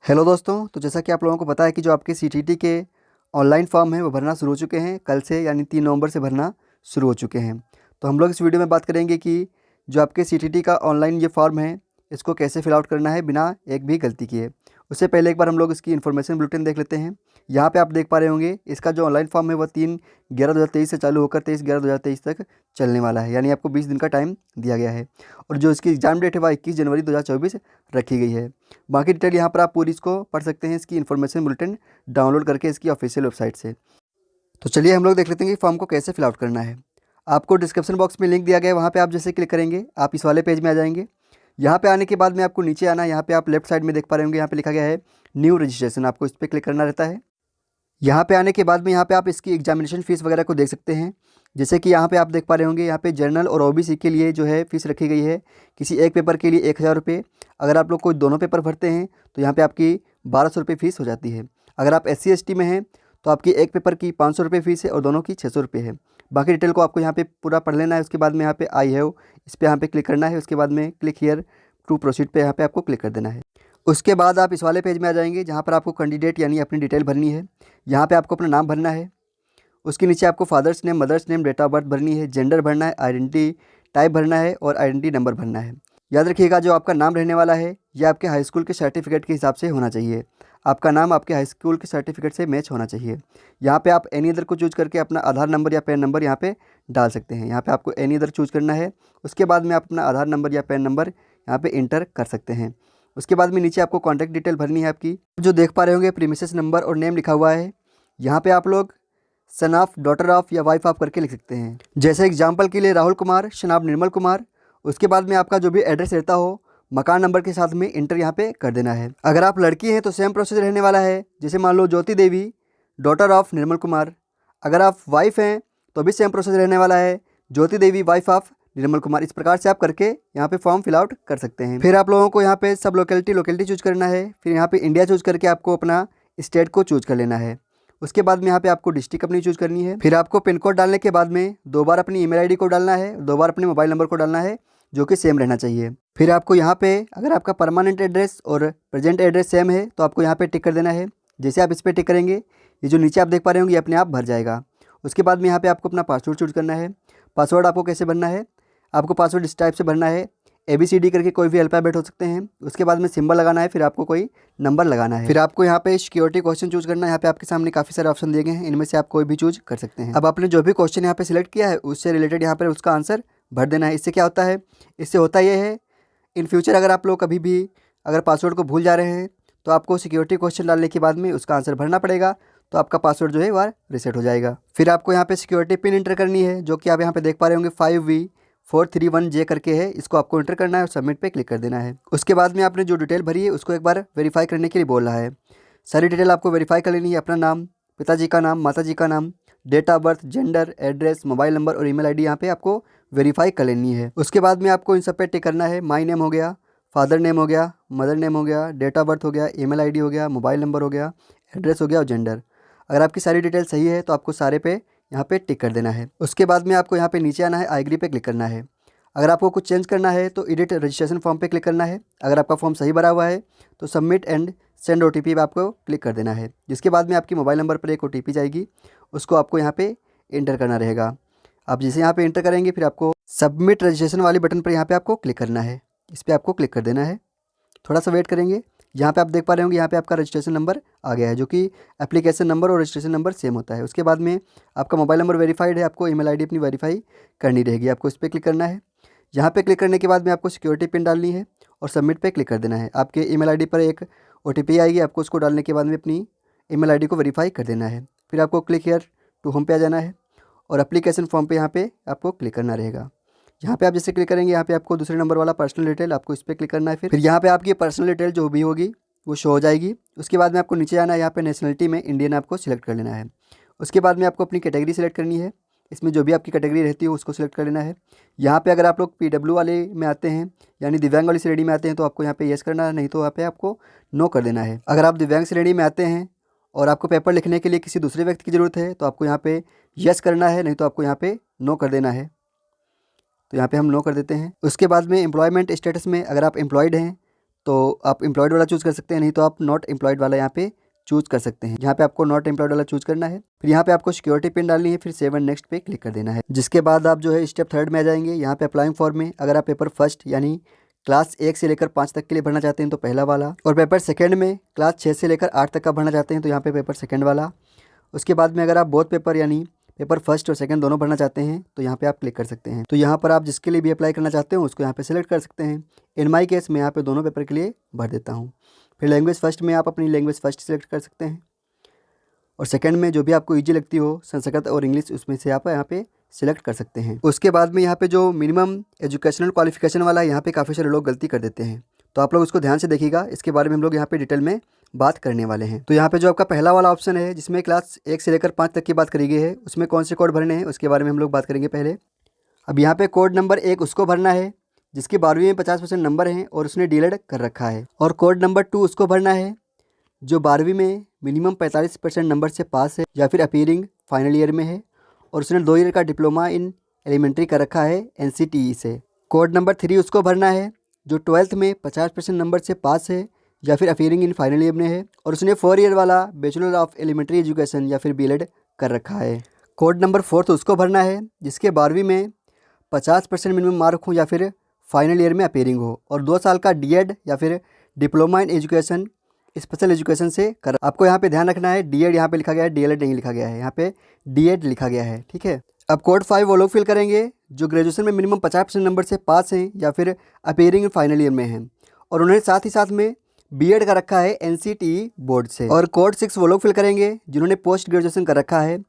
Hello दोस्तों, तो जैसा कि आप लोगों को पता है कि जो आपके सीटीटी के ऑनलाइन फॉर्म हैं वो भरना शुरू हो चुके हैं। कल से यानी 3 नवंबर से भरना शुरू हो चुके हैं। तो हम लोग इस वीडियो में बात करेंगे कि जो आपके सीटीटी का ऑनलाइन ये फॉर्म है इसको कैसे फिल आउट करना है बिना एक भी गलती किए। उससे पहले एक बार हम लोग इसकी इन्फॉर्मेशन बुलेटिन देख लेते हैं। यहाँ पे आप देख पा रहे होंगे इसका जो ऑनलाइन फॉर्म है वह 3/11/2023 से चालू होकर 23/11/2023 तक चलने वाला है, यानी आपको 20 दिन का टाइम दिया गया है। और जो इसकी एग्जाम डेट है वह 21 जनवरी 2024 रखी गई है। बाकी डिटेल यहाँ पर आप पूरी इसको पढ़ सकते हैं, इसकी इन्फॉर्मेशन बुलेटिन डाउनलोड करके इसकी ऑफिशियल वेबसाइट से। तो चलिए हम लोग देख लेते हैं कि फॉर्म को कैसे फिल आउट करना है। आपको डिस्क्रिप्शन बॉक्स में लिंक दिया गया है, वहाँ पे आप जैसे क्लिक करेंगे आप इस वाले पेज में आ जाएंगे। यहाँ पे आने के बाद में आपको नीचे आना है। यहाँ पे आप लेफ्ट साइड में देख पा रहे होंगे, यहाँ पे लिखा गया है न्यू रजिस्ट्रेशन, आपको इस पर क्लिक करना रहता है। यहाँ पे आने के बाद में यहाँ पे आप इसकी एग्जामिनेशन फ़ीस वगैरह को देख सकते हैं। जैसे कि यहाँ पे आप देख पा रहे होंगे, यहाँ पे जनरल और ओबीसी के लिए जो है फ़ीस रखी गई है। किसी एक पेपर के लिए 1000 रुपये। अगर आप लोग कोई दोनों पेपर भरते हैं तो यहाँ पे आपकी 1200 रुपये फ़ीस हो जाती है। अगर आप SC ST में हैं तो आपकी एक पेपर की 500 रुपये फ़ीस है और दोनों की 600 रुपये है। बाकी डिटेल को आपको यहाँ पे पूरा पढ़ लेना है। उसके बाद में यहाँ पे आई हैव, इस पर यहाँ पे क्लिक करना है। उसके बाद में क्लिक हियर टू प्रोसीड पे यहाँ पे आपको क्लिक कर देना है। उसके बाद आप इस वाले पेज में आ जाएंगे जहाँ पर आपको कैंडिडेट यानी अपनी डिटेल भरनी है। यहाँ पे आपको अपना नाम भरना है। उसके नीचे आपको father's name, mother's name, date of birth भरनी है, जेंडर भरना है, आइडेंटिटी टाइप भरना है और आइडेंटिटी नंबर भरना है। याद रखिएगा जो आपका नाम रहने वाला है ये आपके हाई स्कूल के सर्टिफिकेट के हिसाब से होना चाहिए। आपका नाम आपके हाई स्कूल के सर्टिफिकेट से मैच होना चाहिए। यहाँ पे आप एनी अदर को चूज करके अपना आधार नंबर या पैन नंबर यहाँ पे डाल सकते हैं। यहाँ पे आपको एनी अदर चूज करना है। उसके बाद में आप अपना आधार नंबर या पैन नंबर यहाँ पे इंटर कर सकते हैं। उसके बाद में नीचे आपको कॉन्टैक्ट डिटेल भरनी है आपकी। जो देख पा रहे होंगे प्रीमिसेस नंबर और नेम लिखा हुआ है। यहाँ पे आप लोग सन ऑफ, डॉटर ऑफ या वाइफ ऑफ करके लिख सकते हैं। जैसे एग्जाम्पल के लिए राहुल कुमार, सन ऑफ निर्मल कुमार। उसके बाद में आपका जो भी एड्रेस रहता हो मकान नंबर के साथ में इंटर यहाँ पे कर देना है। अगर आप लड़की हैं तो सेम प्रोसेस रहने वाला है। जैसे मान लो ज्योति देवी, डॉटर ऑफ निर्मल कुमार। अगर आप वाइफ हैं तो भी सेम प्रोसेस रहने वाला है, ज्योति देवी, वाइफ ऑफ निर्मल कुमार। इस प्रकार से आप करके यहाँ पे फॉर्म फिल आउट कर सकते हैं। फिर आप लोगों को यहाँ पे सब लोकेलिटी चूज करना है। फिर यहाँ पे इंडिया चूज करके आपको अपना स्टेट को चूज कर लेना है। उसके बाद में यहाँ पे आपको डिस्ट्रिक्ट अपनी चूज करनी है। फिर आपको पिन कोड डालने के बाद में 2 बार अपनी ईमेल आईडी को डालना है, 2 बार अपने मोबाइल नंबर को डालना है जो कि सेम रहना चाहिए। फिर आपको यहाँ पे अगर आपका परमानेंट एड्रेस और प्रेजेंट एड्रेस सेम है तो आपको यहाँ पे टिक कर देना है। जैसे आप इस पर टिक करेंगे ये जो नीचे आप देख पा रहे होंगे ये अपने आप भर जाएगा। उसके बाद में यहाँ पे आपको अपना पासवर्ड चूज करना है। पासवर्ड आपको कैसे भरना है, आपको पासवर्ड इस टाइप से भरना है, ABCD करके कोई भी अल्फ़ाबेट हो सकते हैं। उसके बाद में सिंबल लगाना है, फिर आपको कोई नंबर लगाना है। फिर आपको यहाँ पे सिक्योरिटी क्वेश्चन चूज करना है। यहाँ पे आपके सामने काफ़ी सारे ऑप्शन दिए गए हैं, इनमें से आप कोई भी चूज कर सकते हैं। अब आपने जो भी क्वेश्चन यहाँ पे सिलेक्ट किया है उससे रिलेटेड यहाँ पर उसका आंसर भर देना है। इससे क्या होता है, इससे होता यह है इन फ्यूचर अगर आप लोग कभी भी अगर पासवर्ड को भूल जा रहे हैं तो आपको सिक्योरिटी क्वेश्चन डालने के बाद में उसका आंसर भरना पड़ेगा, तो आपका पासवर्ड जो है वह रीसेट हो जाएगा। फिर आपको यहाँ पे सिक्योरिटी पिन इंटर करनी है जो कि आप यहाँ पे देख पा रहे होंगे 5V431J करके है। इसको आपको इंटर करना है और सबमिट पे क्लिक कर देना है। उसके बाद में आपने जो डिटेल भरी है उसको एक बार वेरीफाई करने के लिए बोल रहा है। सारी डिटेल आपको वेरीफाई कर लेनी है, अपना नाम, पिताजी का नाम, माताजी का नाम, date of birth, gender, address, mobile number और ईमेल आईडी यहाँ पे आपको वेरीफाई कर लेनी है। उसके बाद में आपको इन सब पे टिक करना है। माई नेम हो गया, फादर नेम हो गया, मदर नेम हो गया, डेट ऑफ बर्थ हो गया, ईमेल आईडी हो गया, मोबाइल नंबर हो गया, एड्रेस हो गया और जेंडर। अगर आपकी सारी डिटेल सही है तो आपको सारे पे यहाँ पे टिक कर देना है। उसके बाद में आपको यहाँ पे नीचे आना है, आई एग्री पे क्लिक करना है। अगर आपको कुछ चेंज करना है तो एडिट रजिस्ट्रेशन फॉर्म पे क्लिक करना है। अगर आपका फॉर्म सही भरा हुआ है तो सबमिट एंड सेंड OTP पे आपको क्लिक कर देना है। जिसके बाद में आपकी मोबाइल नंबर पर एक OTP जाएगी, उसको आपको यहाँ पे इंटर करना रहेगा। आप जिसे यहाँ पे इंटर करेंगे फिर आपको सबमिट रजिस्ट्रेशन वाले बटन पर यहाँ पे आपको क्लिक करना है। इस पर आपको क्लिक कर देना है। थोड़ा सा वेट करेंगे। यहाँ पे आप देख पा रहे होंगे यहाँ पे आपका रजिस्ट्रेशन नंबर आ गया है जो कि एप्लीकेशन नंबर और रजिस्ट्रेशन नंबर सेम होता है। उसके बाद में आपका मोबाइल नंबर वेरीफाइड है, आपको ईमेल आईडी अपनी वेरीफाई करनी रहेगी। आपको इस पर क्लिक करना है। यहाँ पे क्लिक करने के बाद में आपको सिक्योरिटी पिन डालनी है और सबमिट पे क्लिक कर देना है। आपके ईमेल आईडी पर एक OTP आएगी, आपको उसको डालने के बाद में अपनी ईमेल आईडी को वेरीफाई कर देना है। फिर आपको क्लिक हियर टू होम पे आ जाना है और एप्लीकेशन फॉर्म पे यहाँ पे आपको क्लिक करना रहेगा। यहाँ पे आप जैसे क्लिक करेंगे यहाँ पे आपको दूसरे नंबर वाला पर्सनल डिटेल आपको इस पर क्लिक करना है। फिर यहाँ पे आपकी पर्सनल डिटेल जो भी होगी वो शो हो जाएगी। उसके बाद में आपको नीचे आना है, यहाँ पे नेशनलिटी में इंडियन आपको सिलेक्ट कर लेना है। उसके बाद में आपको अपनी कैटेगरी सेलेक्ट करनी है। इसमें जो भी आपकी कैटेगरी रहती है उसको सिलेक्ट कर लेना है। यहाँ पे अगर आप लोग PW वाले में आते हैं यानी दिव्यांग वाली श्रेणी में आते हैं तो आपको यहाँ पे येस करना है, नहीं तो यहाँ पे आपको नो कर देना है। अगर आप दिव्यांग श्रेणी में आते हैं और आपको पेपर लिखने के लिए किसी दूसरे व्यक्ति की ज़रूरत है तो आपको यहाँ पे येस करना है, नहीं तो आपको यहाँ पे नो कर देना है। तो यहाँ पे हम नो कर देते हैं। उसके बाद में एम्प्लॉयमेंट स्टेटस में अगर आप एम्प्लॉयड हैं तो आप एम्प्लॉयड वाला चूज़ कर सकते हैं, नहीं तो आप नॉट एम्प्लॉयड वाला यहाँ पे चूज़ कर सकते हैं। यहाँ पे आपको नॉट एम्प्लॉयड वाला चूज़ करना है। फिर यहाँ पे आपको सिक्योरिटी पिन डालनी है, फिर सेव एंड नेक्स्ट पे क्लिक कर देना है। जिसके बाद आप जो है स्टेप 3 में आ जाएंगे। यहाँ पे अप्लाइंग फॉर में अगर आप पेपर फर्स्ट यानी क्लास 1 से लेकर 5 तक के लिए भरना चाहते हैं तो पहला वाला, और पेपर सेकंड में क्लास 6 से लेकर 8 तक का भरना चाहते हैं तो यहाँ पे पेपर सेकंड वाला। उसके बाद में अगर आप बोथ पेपर यानी पेपर फर्स्ट और सेकंड दोनों भरना चाहते हैं तो यहाँ पे आप क्लिक कर सकते हैं। तो यहाँ पर आप जिसके लिए भी अप्लाई करना चाहते हो उसको यहाँ पे सेलेक्ट कर सकते हैं। इन माई केस मैं यहाँ पे दोनों पेपर के लिए भर देता हूँ। फिर लैंग्वेज फर्स्ट में आप अपनी लैंग्वेज फर्स्ट सेलेक्ट कर सकते हैं, और सेकंड में जो भी आपको ईजी लगती हो संस्कृत और इंग्लिश उसमें से आप यहाँ पे सिलेक्ट कर सकते हैं। उसके बाद में यहाँ पे जो मिनिमम एजुकेशनल क्वालिफिकेशन वाला है यहाँ पे काफ़ी सारे लोग गलती कर देते हैं, तो आप लोग उसको ध्यान से देखिएगा। इसके बारे में हम लोग यहाँ पे डिटेल में बात करने वाले हैं। तो यहाँ पे जो आपका पहला वाला ऑप्शन है जिसमें क्लास 1 से लेकर 5 तक की बात करी गई है, उसमें कौन से कोड भरने हैं उसके बारे में हम लोग बात करेंगे पहले। अब यहाँ पे कोड नंबर 1 उसको भरना है जिसकी 12वीं में 50% नंबर हैं और उसने डीएलएड कर रखा है। और कोड नंबर 2 उसको भरना है जो 12वीं में मिनिमम 45% नंबर से पास है या फिर अपीयरिंग फाइनल ईयर में है और उसने 2 ईयर का डिप्लोमा इन एलिमेंट्री कर रखा है NCTE से। कोड नंबर 3 उसको भरना है जो 12th में 50% नंबर से पास है या फिर अपीयरिंग इन फाइनल ईयर में है और उसने 4 ईयर वाला बैचलर ऑफ एलिमेंट्री एजुकेशन या फिर बीएड कर रखा है। कोड नंबर 4 उसको भरना है जिसके 12वीं में 50% मिनिमम मार्क हो या फिर फाइनल ईयर में अपीयरिंग हो और 2 साल का डीएड या फिर diploma in education special education से कर। आपको यहाँ पे ध्यान रखना है डीएड यहाँ पे लिखा गया है, डीएलएड नहीं लिखा गया है, यहाँ पे डीएड लिखा गया है, ठीक है। अब कोड 5 वो लोग फिल करेंगे जो ग्रेजुएशन में मिनिमम 50% नंबर से पास हैं या फिर अपीयरिंग इन फाइनल ईयर में हैं और उन्होंने साथ ही साथ में बीएड कर रखा है NCTE बोर्ड से। और कोड 6 वो लोग फिल करेंगे जिन्होंने पोस्ट ग्रेजुएशन कर रखा है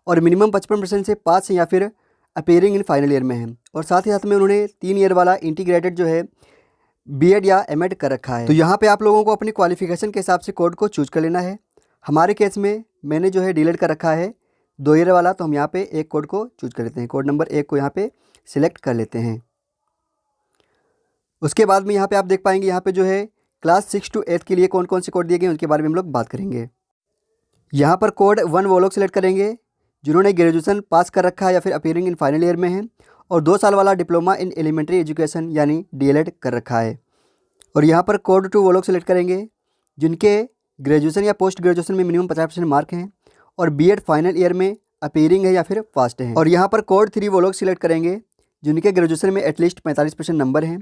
और मिनिमम 55% से पास हैं या फिर अपीयरिंग इन फाइनल ईयर में हैं और साथ ही साथ में उन्होंने 3 ईयर वाला इंटीग्रेटेड जो है बीएड या एमएड कर रखा है। तो यहाँ पे आप लोगों को अपनी क्वालिफिकेशन के हिसाब से कोड को चूज कर लेना है। हमारे केस में मैंने जो है डीएलएड कर रखा है 2 ईयर वाला, तो हम यहाँ पे एक कोड को चूज कर लेते हैं। कोड नंबर 1 को यहाँ पे सिलेक्ट कर लेते हैं। उसके बाद में यहाँ पे आप देख पाएंगे यहाँ पे जो है क्लास 6 to 8 के लिए कौन कौन से कोड दिए गए उनके बारे में हम लोग बात करेंगे। यहाँ पर कोड 1 वो लोग सिलेक्ट करेंगे जिन्होंने ग्रेजुएशन पास कर रखा है या फिर अपीयरिंग इन फाइनल ईयर में है और 2 साल वाला डिप्लोमा इन एलिमेंट्री एजुकेशन यानी डीएलएड कर रखा है। और यहाँ पर कोड 2 वो लोग सिलेक्ट करेंगे जिनके ग्रेजुएशन या पोस्ट ग्रेजुएशन में मिनिमम 50% मार्क हैं और बीएड फाइनल ईयर में अपीयरिंग है या फिर फास्ट है। और यहाँ पर कोड 3 वो लोग सिलेक्ट करेंगे जिनके ग्रेजुएशन में एटलीस्ट 45% नंबर हैं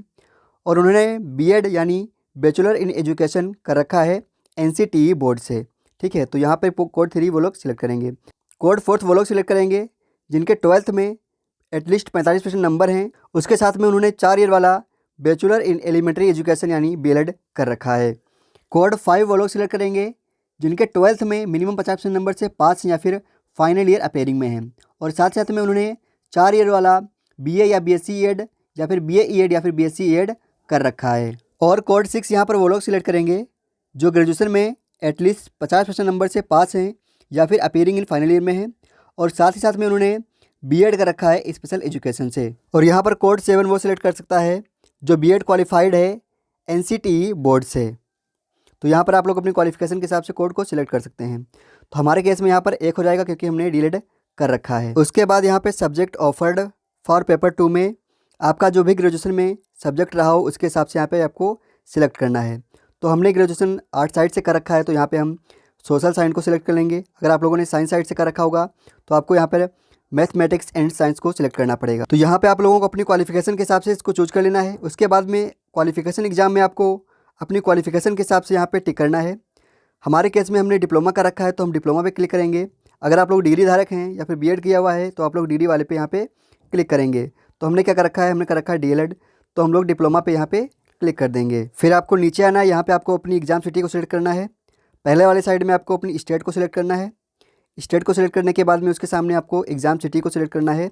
और उन्होंने बीएड यानी बैचलर इन एजुकेशन कर रखा है NCTE बोर्ड से, ठीक है। तो यहाँ पर कोड 3 वो लोग सिलेक्ट करेंगे। कोड 4 वो लोग सिलेक्ट करेंगे जिनके 12th में एटलीस्ट 45% नंबर हैं, उसके साथ में उन्होंने 4 ईयर वाला बैचलर इन एलिमेंट्री एजुकेशन यानी बीएड कर रखा है। कोड 5 वो लोग सिलेक्ट करेंगे जिनके 12th में मिनिमम 50% नंबर से पास या फिर फाइनल ईयर अपीयरिंग में हैं और साथ साथ में उन्होंने 4 ईयर वाला BA या BSc ED या फिर BA ED या फिर BSc ED कर रखा है। और कोड 6 यहाँ पर वो लोग सिलेक्ट करेंगे जो ग्रेजुएशन में एटलीस्ट 50% नंबर से पास हैं या फिर अपीयरिंग इन फाइनल ईयर में हैं और साथ ही साथ में उन्होंने बीएड कर रखा है स्पेशल एजुकेशन से। और यहाँ पर कोड 7 वो सिलेक्ट कर सकता है जो बीएड क्वालिफाइड है NCTE बोर्ड से। तो यहाँ पर आप लोग अपनी क्वालिफिकेशन के हिसाब से कोड को सिलेक्ट कर सकते हैं। तो हमारे केस में यहाँ पर 1 हो जाएगा क्योंकि हमने डीएलएड कर रखा है। उसके बाद यहाँ पे सब्जेक्ट ऑफर्ड फॉर पेपर 2 में आपका जो भी ग्रेजुएशन में सब्जेक्ट रहा हो उसके हिसाब से यहाँ पे आपको सिलेक्ट करना है। तो हमने ग्रेजुएशन आर्ट साइड से कर रखा है तो यहाँ पे हम सोशल साइंस को सिलेक्ट कर लेंगे। अगर आप लोगों ने साइंस साइड से कर रखा होगा तो आपको यहाँ पर मैथमेटिक्स एंड साइंस को सिलेक्ट करना पड़ेगा। तो यहाँ पे आप लोगों को अपनी क्वालिफिकेशन के हिसाब से इसको चूज कर लेना है। उसके बाद में क्वालिफिकेशन एग्जाम में आपको अपनी क्वालिफिकेशन के हिसाब से यहाँ पे टिक करना है। हमारे केस में हमने डिप्लोमा कर रखा है तो हम डिप्लोमा पे क्लिक करेंगे। अगर आप लोग डिग्री धारक हैं या फिर बीएड किया हुआ है तो आप लोग डिग्री वाले पे यहाँ पे क्लिक करेंगे। तो हमने क्या कर रखा है, हमने कर रखा है डीएलएड, तो हम लोग डिप्लोमा पे यहाँ पे क्लिक कर देंगे। फिर आपको नीचे आना है, यहाँ पे आपको अपनी एग्जाम सिटी को सिलेक्ट करना है। पहले वाले साइड में आपको अपनी स्टेट को सिलेक्ट करना है। स्टेट को सिलेक्ट करने के बाद में उसके सामने आपको एग्ज़ाम सिटी को सिलेक्ट करना है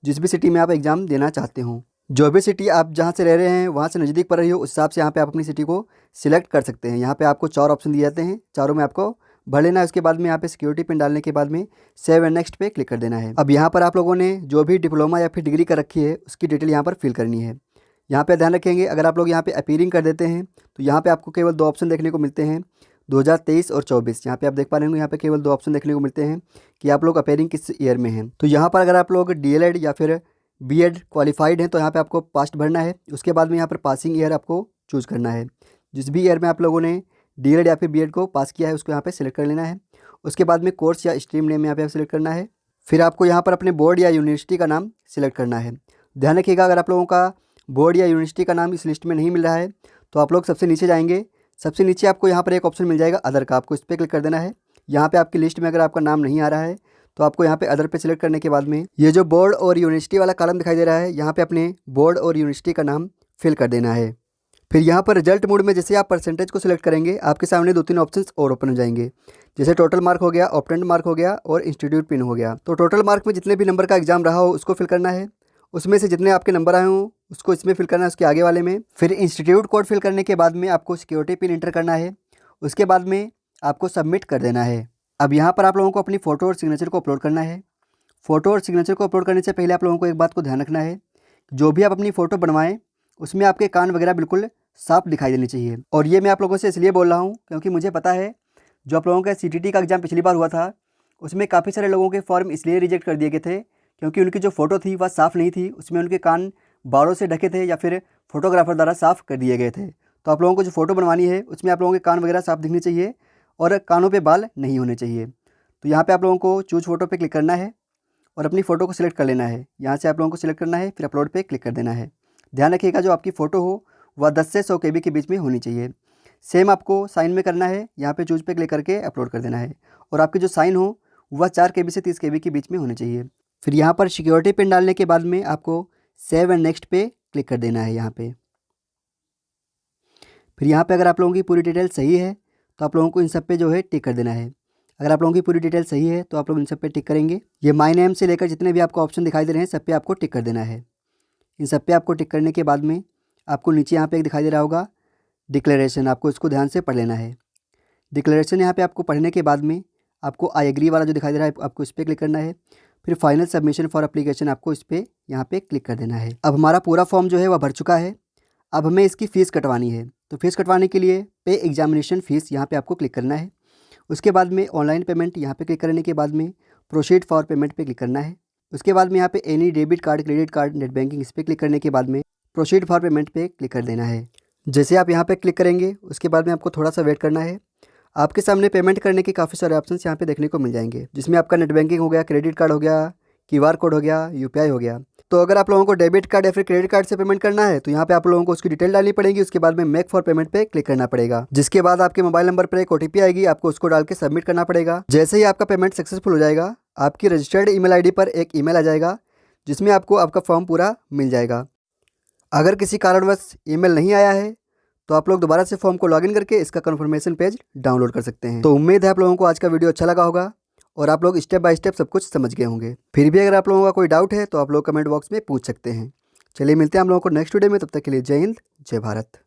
जिस भी सिटी में आप एग्ज़ाम देना चाहते हो। जो भी सिटी आप जहाँ से रह रहे हैं वहाँ से नज़दीक पड़ रही हो उस हिसाब से यहाँ पे आप अपनी सिटी को सिलेक्ट कर सकते हैं। यहाँ पे आपको 4 ऑप्शन दिए जाते हैं, चारों में आपको भर लेना है। उसके बाद में यहाँ पे सिक्योरिटी पिन डालने के बाद में सेव एंड नेक्स्ट पे क्लिक कर देना है। अब यहाँ पर आप लोगों ने जो भी डिप्लोमा या फिर डिग्री कर रखी है उसकी डिटेल यहाँ पर फिल करनी है। यहाँ पे ध्यान रखेंगे अगर आप लोग यहाँ पे अपीयरिंग कर देते हैं तो यहाँ पे आपको केवल 2 ऑप्शन देखने को मिलते हैं 2023 और 24। यहाँ पे आप देख पा रहे होंगे यहाँ पे केवल 2 ऑप्शन देखने को मिलते हैं कि आप लोग अपीयरिंग किस ईयर में हैं। तो यहाँ पर अगर आप लोग डीएलएड या फिर बीएड क्वालिफाइड हैं तो यहाँ पे आपको पास्ट भरना है। उसके बाद में यहाँ पर पासिंग ईयर आपको चूज़ करना है। जिस भी ईयर में आप लोगों ने डीएलएड या फिर बीएड को पास किया है उसको यहाँ पे सिलेक्ट कर लेना है। उसके बाद में कोर्स या स्ट्रीम नेम यहाँ पे सिलेक्ट करना है। फिर आपको यहाँ पर अपने बोर्ड या यूनिवर्सिटी का नाम सिलेक्ट करना है। ध्यान रखिएगा, अगर आप लोगों का बोर्ड या यूनिवर्सिटी का नाम इस लिस्ट में नहीं मिल रहा है तो आप लोग सबसे नीचे जाएंगे। सबसे नीचे आपको यहाँ पर एक ऑप्शन मिल जाएगा अदर का, आपको इस पर क्लिक कर देना है। यहाँ पे आपकी लिस्ट में अगर आपका नाम नहीं आ रहा है तो आपको यहाँ पे अदर पे सिलेक्ट करने के बाद में ये जो बोर्ड और यूनिवर्सिटी वाला कॉलम दिखाई दे रहा है, यहाँ पे अपने बोर्ड और यूनिवर्सिटी का नाम फिल कर देना है। फिर यहाँ पर रिजल्ट मोड में जैसे आप परसेंटेज को सिलेक्ट करेंगे, आपके सामने 2-3 ऑप्शंस और ओपन हो जाएंगे। जैसे टोटल मार्क हो गया, ऑप्टेंड मार्क हो गया और इंस्टीट्यूट पिन हो गया। तो टोटल मार्क में जितने भी नंबर का एग्जाम रहा हो उसको फिल करना है। उसमें से जितने आपके नंबर आए हों उसको इसमें फिल करना है, उसके आगे वाले में। फिर इंस्टीट्यूट कोड फिल करने के बाद में आपको सिक्योरिटी पिन इंटर करना है। उसके बाद में आपको सबमिट कर देना है। अब यहाँ पर आप लोगों को अपनी फ़ोटो और सिग्नेचर को अपलोड करना है। फ़ोटो और सिग्नेचर को अपलोड करने से पहले आप लोगों को एक बात को ध्यान रखना है, जो भी आप अपनी फ़ोटो बनवाएं उसमें आपके कान वगैरह बिल्कुल साफ दिखाई देनी चाहिए। और ये मैं आप लोगों से इसलिए बोल रहा हूँ क्योंकि मुझे पता है जो आप लोगों का सीटीटी का एग्ज़ाम पिछली बार हुआ था उसमें काफ़ी सारे लोगों के फॉर्म इसलिए रिजेक्ट कर दिए गए थे क्योंकि उनकी जो फ़ोटो थी वह साफ़ नहीं थी, उसमें उनके कान बालों से ढके थे या फिर फोटोग्राफर द्वारा साफ़ कर दिए गए थे। तो आप लोगों को जो फ़ोटो बनवानी है उसमें आप लोगों के कान वगैरह साफ़ दिखने चाहिए और कानों पे बाल नहीं होने चाहिए। तो यहाँ पे आप लोगों को चूज फ़ोटो पे क्लिक करना है और अपनी फ़ोटो को सिलेक्ट कर लेना है। यहाँ से आप लोगों को सिलेक्ट करना है, फिर अपलोड पे क्लिक कर देना है। ध्यान रखिएगा जो आपकी फ़ोटो हो वह 10 से 100 KB के बीच में होनी चाहिए। सेम आपको साइन में करना है, यहाँ पे चूज पे क्लिक करके अपलोड कर देना है और आपकी जो साइन हो वह 4 KB से 30 KB के बीच में होने चाहिए। फिर यहाँ पर सिक्योरिटी पिन डालने के बाद में आपको सेव एंड नेक्स्ट पे क्लिक कर देना है यहाँ पे। फिर यहाँ पे अगर आप लोगों की पूरी डिटेल सही है तो आप लोगों को इन सब पे जो है टिक कर देना है। अगर आप लोगों की पूरी डिटेल सही है तो आप लोग इन सब पे टिक करेंगे। ये माय नेम से लेकर जितने भी आपको ऑप्शन दिखाई दे रहे हैं सब पे आपको टिक कर देना है। इन सब पे आपको टिक करने के बाद में आपको नीचे यहाँ पे एक दिखाई दे रहा होगा डिक्लेरेशन, आपको इसको ध्यान से पढ़ लेना है। डिक्लेरेशन यहाँ पे आपको पढ़ने के बाद में आपको आई एग्री वाला जो दिखाई दे रहा है आपको इस पर क्लिक करना है। फिर फाइनल सबमिशन फॉर एप्लीकेशन आपको इस पर यहाँ पे क्लिक कर देना है। अब हमारा पूरा फॉर्म जो है वह भर चुका है। अब हमें इसकी फ़ीस कटवानी है, तो फीस कटवाने के लिए पे एग्जामिनेशन फ़ीस यहाँ पे आपको क्लिक करना है। उसके बाद में ऑनलाइन पेमेंट यहाँ पे क्लिक करने के बाद में प्रोसीड फॉर पेमेंट पे क्लिक करना है। उसके बाद में यहाँ पे any debit card, credit card, net banking इस पर क्लिक करने के बाद में प्रोसीड फॉर पेमेंट पे क्लिक कर देना है। जैसे आप यहाँ पे क्लिक करेंगे उसके बाद में आपको थोड़ा सा वेट करना है। आपके सामने पेमेंट करने के काफ़ी सारे ऑप्शंस यहाँ पे देखने को मिल जाएंगे, जिसमें आपका नेट बैंकिंग हो गया, क्रेडिट कार्ड हो गया, QR कोड हो गया, UPI हो गया। तो अगर आप लोगों को डेबिट कार्ड या फिर क्रेडिट कार्ड से पेमेंट करना है तो यहाँ पे आप लोगों को उसकी डिटेल डालनी पड़ेगी। उसके बाद में मेक फॉर पेमेंट पे क्लिक करना पड़ेगा, जिसके बाद आपके मोबाइल नंबर पर एक OTP आएगी, आपको उसको डाल के सबमिट करना पड़ेगा। जैसे ही आपका पेमेंट सक्सेसफुल हो जाएगा आपकी रजिस्टर्ड ईमेल ID पर एक ईमेल आ जाएगा जिसमें आपको आपका फॉर्म पूरा मिल जाएगा। अगर किसी कारणवश ईमेल नहीं आया है तो आप लोग दोबारा से फॉर्म को लॉगिन करके इसका कन्फर्मेशन पेज डाउनलोड कर सकते हैं। तो उम्मीद है आप लोगों को आज का वीडियो अच्छा लगा होगा और आप लोग स्टेप बाय स्टेप सब कुछ समझ गए होंगे। फिर भी अगर आप लोगों का कोई डाउट है तो आप लोग कमेंट बॉक्स में पूछ सकते हैं। चलिए मिलते हैं हम लोगों को नेक्स्ट वीडियो में, तब तक के लिए जय हिंद, जय भारत।